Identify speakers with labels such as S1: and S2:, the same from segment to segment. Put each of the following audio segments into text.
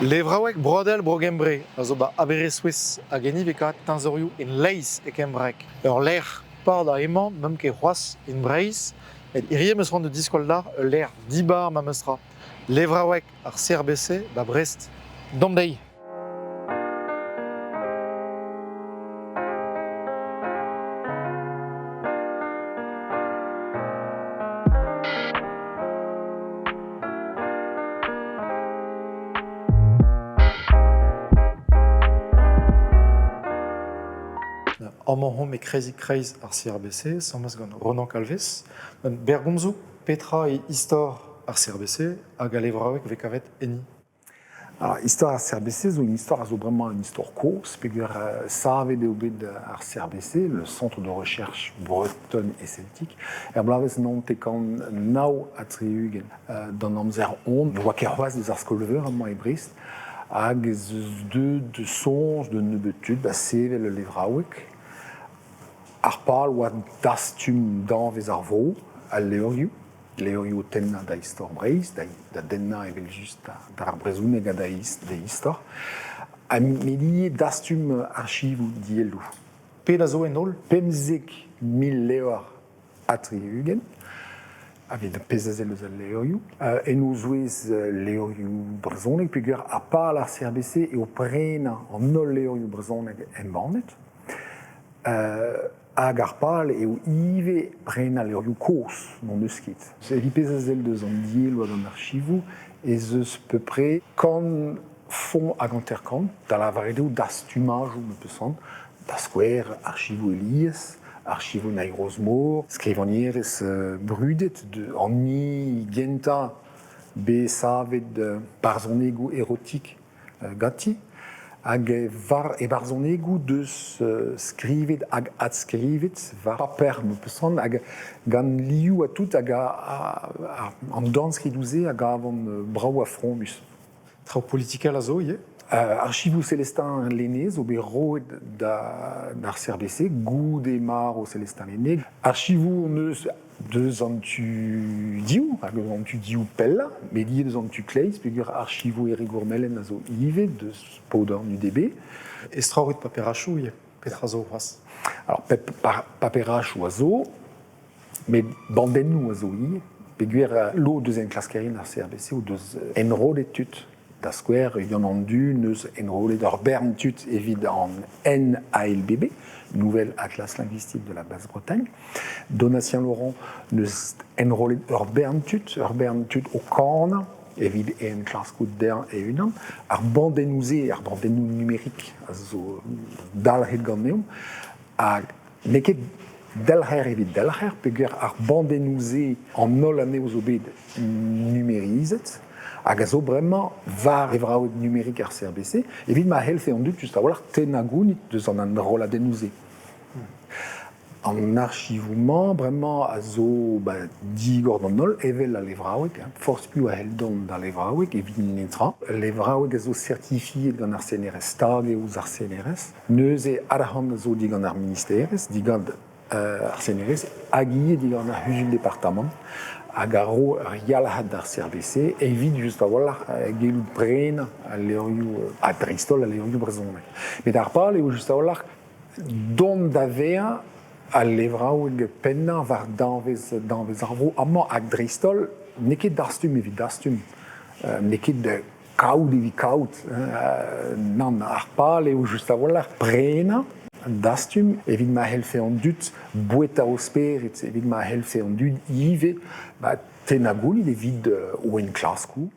S1: Levraouek brodel brogembre, a zo ba abere Swiss a geni veka tanzorioù en leiz e kembrek. Ur l'air par da emañ mem ket c'hoaz in breiz, et irie meus ran de diskol dar l'air dibar ma meustra. Levraouek ar CRBC da Brest. Dom dei. Amañ hom e krezi kreiz ar CRBC, samaz gant Ronan Calves. Bergomzou, petra e istor ar CRBC hag a levraouek vekavet eni.
S2: Alors, histoire CRBC, c'est une histoire vraiment une histoire course, puis ça avait des obédes à CRBC, le centre de recherche bretonne et celtique. Et blaves non te kan nau atriugen dans amzer on, voit qu'er was des arskolver moi et Brest, hag de songe de nebetud, bah c'est le levraouek. Arpal ou dastum dans les arveaux, à Léoriou. Léoriou tenna da histoire Brest, da denna evel just da brezoun ega da histoire. A melié dastum archive ou dielou.
S1: Pe da zo en ol?
S2: Pemzek 1000 leor atriugen, avec de pezazel eus al Léoriou. Et nous jouez Léoriou brezonek, puis a part la CRBC et au prena en ol Léoriou brezonek en bandet. Hag ar pal eo ive prena leurioù kos non eus ket. Evit pezazel deus an diel oa an archivou ez eus peu pre kan font hag an terkant da la varedeo dastumaj ou me peusant da skouer archivou Elias, archivou Nairosmor, skrivanierez brudet an ni genta be savet barzonegou erotik gati. Hag var e barzonegou deus skrivet hag adskrivet var paper me peusant hag gant liou a tout hag an danskridouze hag avon brau a fromus.
S1: Trao politikel a zo, ie?
S2: Archivou Célestin Lenné, zo be roet d'ar CRBC, goud e mar o Célestin Lenné. Archivou neus deus an tu diou, hag an tu diou pella, met lié deus an tu kleiz, peogwir archivou Eric Gourmelen a zo ive, deus podor UDB.
S1: Estraout paperachou, ie? Petra zo vras.
S2: Alors, paperachou a zo, met bandennou a zo ie, peogwir lo deus en klaskerin ar CRBC ou deus enrolet tut. Da skouer, yon an du neus enrolet ur bern tut evit an NALBB, Nouvel Atlas Linguistique de la Basse-Bretagne. Donatien Laurent neus enrolet ur bern tut o Caen, evit en klaskout der e unan. Ar bandenouze, ar bandennou numérik, a zo dalret gant neom, hag neket delher evit delher, peogwir ar bandenouze an nol ane ouz obed numérizet, hag a zo bremañ var evraouet numérik ar CRBC, evit ma helfe an dut just a olar tenagounit deus an roladennouze. An archivouman bremañ a zo digor d'an nol evel a levraouek, forz piou a heldon da levraouek evit netra. Levraouek a zo certifiet gant ar CNRS, stag e ouz ar CNRS, neus e arhan a zo digant ar ministerez, digant ar CNRS, hag ie digant ar huzul departament, hag a ro rialhat d'ar CRBC, evit just a olar gelout bren a leurioù a Dristol a leurioù brezonek. Met ar pal eo just a olar don da vea a levraoueg penna var danvez arvro amañ hag Dristol, neket dastum evit dastum, neket kaout evit kaout, nan ar pal eo just a olar prena dastum, evit ma helfe an dut bouet a osperit, evit ma helfe an dut ive, tenagounit evit o en klaskou.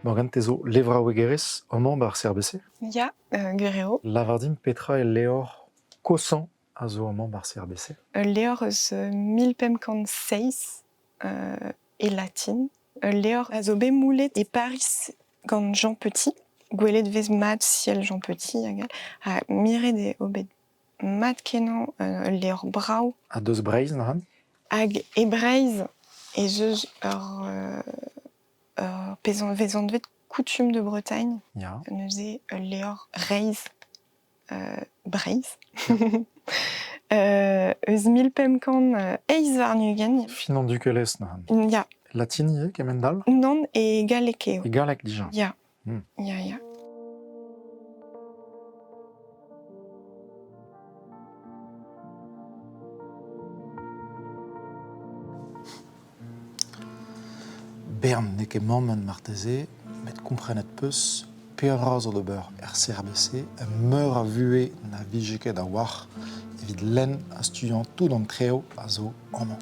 S1: Morgan tezo levraouek erez, amañ bar CRBC?
S3: Ya, gureo.
S1: Lavardim petra e leor kosan a zo amañ bar CRBC?
S3: Leor eus 1056 e latin. Leor a zo bet moulet e Paris gant Jean Petit. Gwelet vez mat siel Jean Petit, a miret e obet mat kenan leor brau.
S1: A deus breiz na han?
S3: Hag e breiz et je vezan vet coutume de Bretagne,
S1: Ja.
S3: neuze leor reiz Breiz. Eus 1500 eiz warnugen.
S1: Finan dukelez na.
S3: Ya,
S1: Latini kemendal?
S3: non e galek eo.
S1: E galek dija.
S3: Ya,
S1: Hmm.
S3: ya.
S1: Bern ne ket mammen marteze, met komprenet peus, peura zo d'ober CRBC, meur a vue na vijeket a war, evit len a studiant tout d'an treo a zo amant.